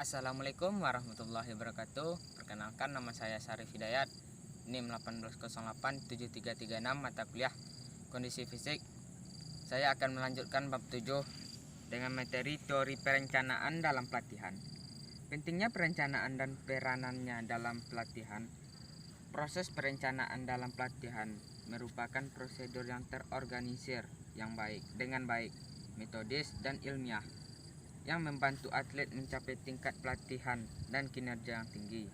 Assalamualaikum warahmatullahi wabarakatuh. Perkenalkan, nama saya Syarif Hidayat, NIM 1808736, mata kuliah Kondisi Fisik. Saya akan melanjutkan bab 7 dengan materi teori perencanaan dalam pelatihan. Pentingnya perencanaan dan peranannya dalam pelatihan. Proses perencanaan dalam pelatihan merupakan prosedur yang terorganisir dengan baik, metodis dan ilmiah, yang membantu atlet mencapai tingkat pelatihan dan kinerja yang tinggi.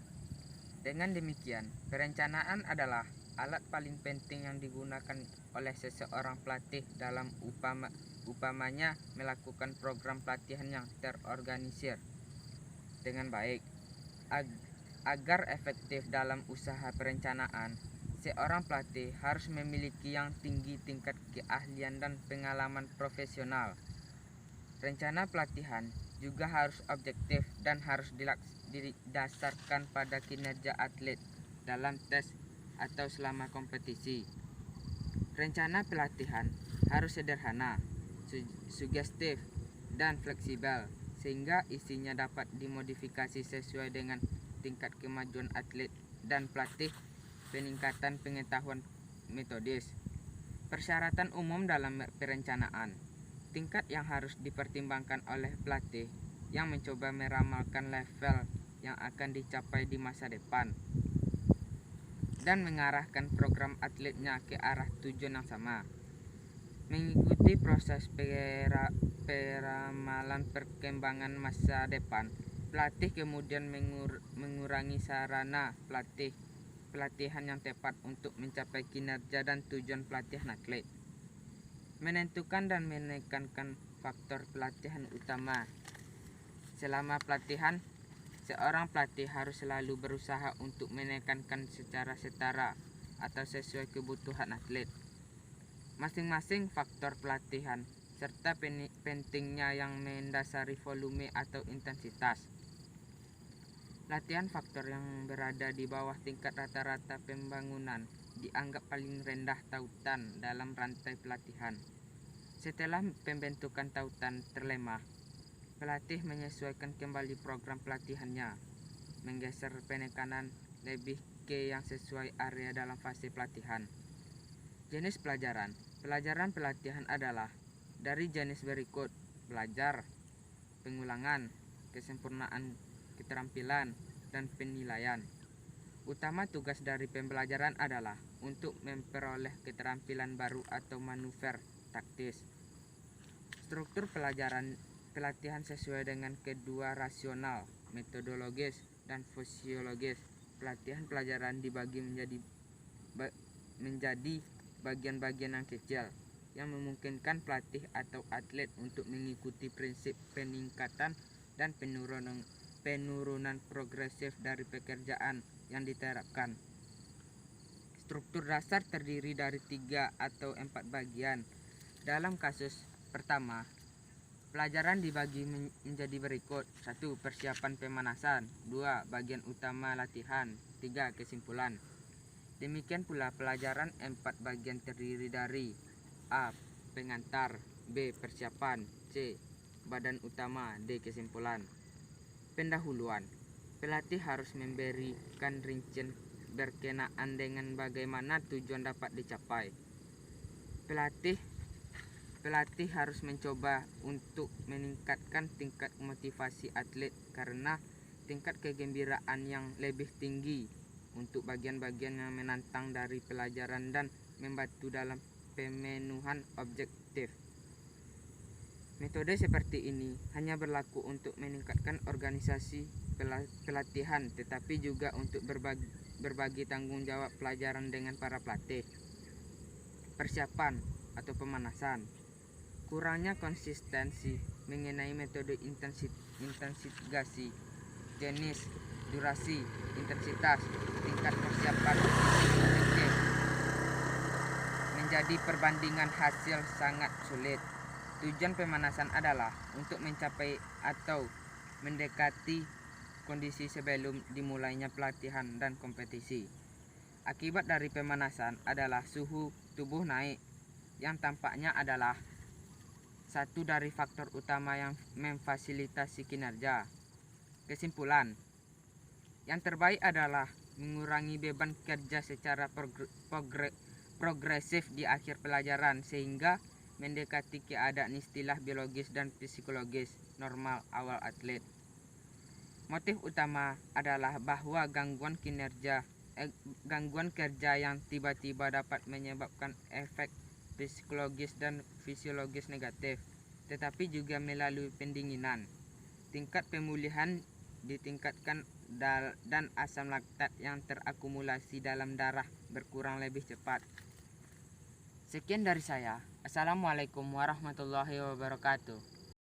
Dengan demikian, perencanaan adalah alat paling penting yang digunakan oleh seseorang pelatih dalam upamanya melakukan program pelatihan yang terorganisir dengan baik. Agar efektif dalam usaha perencanaan, seorang pelatih harus memiliki yang tinggi tingkat keahlian dan pengalaman profesional. Rencana pelatihan juga harus objektif dan harus didasarkan pada kinerja atlet dalam tes atau selama kompetisi. Rencana pelatihan harus sederhana, sugestif, dan fleksibel, sehingga isinya dapat dimodifikasi sesuai dengan tingkat kemajuan atlet dan pelatih. Peningkatan pengetahuan metodis. Persyaratan umum dalam perencanaan. Tingkat yang harus dipertimbangkan oleh pelatih yang mencoba meramalkan level yang akan dicapai di masa depan dan mengarahkan program atletnya ke arah tujuan yang sama. Mengikuti proses peramalan perkembangan masa depan, pelatih kemudian mengurangi sarana pelatihan yang tepat untuk mencapai kinerja dan tujuan pelatihan atlet. Menentukan dan menekankan faktor pelatihan utama. Selama pelatihan, seorang pelatih harus selalu berusaha untuk menekankan secara setara atau sesuai kebutuhan atlet masing-masing faktor pelatihan, serta pentingnya yang mendasari volume atau intensitas. Latihan faktor yang berada di bawah tingkat rata-rata pembangunan dianggap paling rendah tautan dalam rantai pelatihan. Setelah pembentukan tautan terlemah, pelatih menyesuaikan kembali program pelatihannya, menggeser penekanan lebih ke yang sesuai area dalam fase pelatihan. Jenis pelajaran. Pelajaran pelatihan adalah dari jenis berikut: belajar, pengulangan, kesempurnaan keterampilan, dan penilaian. Utama tugas dari pembelajaran adalah untuk memperoleh keterampilan baru atau manuver taktis. Struktur pelatihan sesuai dengan kedua rasional, metodologis, dan fisiologis. Pelatihan pelajaran dibagi menjadi bagian-bagian yang kecil yang memungkinkan pelatih atau atlet untuk mengikuti prinsip peningkatan dan penurunan progresif dari pekerjaan yang diterapkan. Struktur dasar terdiri dari 3 atau 4 bagian. Dalam kasus pertama, pelajaran dibagi menjadi berikut: 1. Persiapan pemanasan, 2. Bagian utama latihan, 3. Kesimpulan. Demikian pula pelajaran 4 bagian terdiri dari A. Pengantar, B. Persiapan, C. Badan utama, D. Kesimpulan. Pendahuluan. Pelatih harus memberikan rincian berkenaan dengan bagaimana tujuan dapat dicapai. Pelatih harus mencoba untuk meningkatkan tingkat motivasi atlet karena tingkat kegembiraan yang lebih tinggi untuk bagian-bagian yang menantang dari pelajaran dan membantu dalam pemenuhan objektif. Metode seperti ini hanya berlaku untuk meningkatkan organisasi pelatihan, tetapi juga untuk berbagi tanggung jawab pelajaran dengan para pelatih. Persiapan atau pemanasan. Kurangnya konsistensi mengenai metode investigasi, jenis, durasi, intensitas, tingkat persiapan objektif menjadi perbandingan hasil sangat sulit. Tujuan pemanasan adalah untuk mencapai atau mendekati kondisi sebelum dimulainya pelatihan dan kompetisi. Akibat dari pemanasan adalah suhu tubuh naik, yang tampaknya adalah satu dari faktor utama yang memfasilitasi kinerja. Kesimpulan, yang terbaik adalah mengurangi beban kerja secara progresif di akhir pelajaran sehingga mendekati keadaan istilah biologis dan psikologis normal awal atlet. Motif utama adalah bahwa gangguan kerja yang tiba-tiba dapat menyebabkan efek psikologis dan fisiologis negatif, tetapi juga melalui pendinginan, tingkat pemulihan ditingkatkan dan asam laktat yang terakumulasi dalam darah berkurang lebih cepat. Sekian dari saya. Assalamualaikum warahmatullahi wabarakatuh.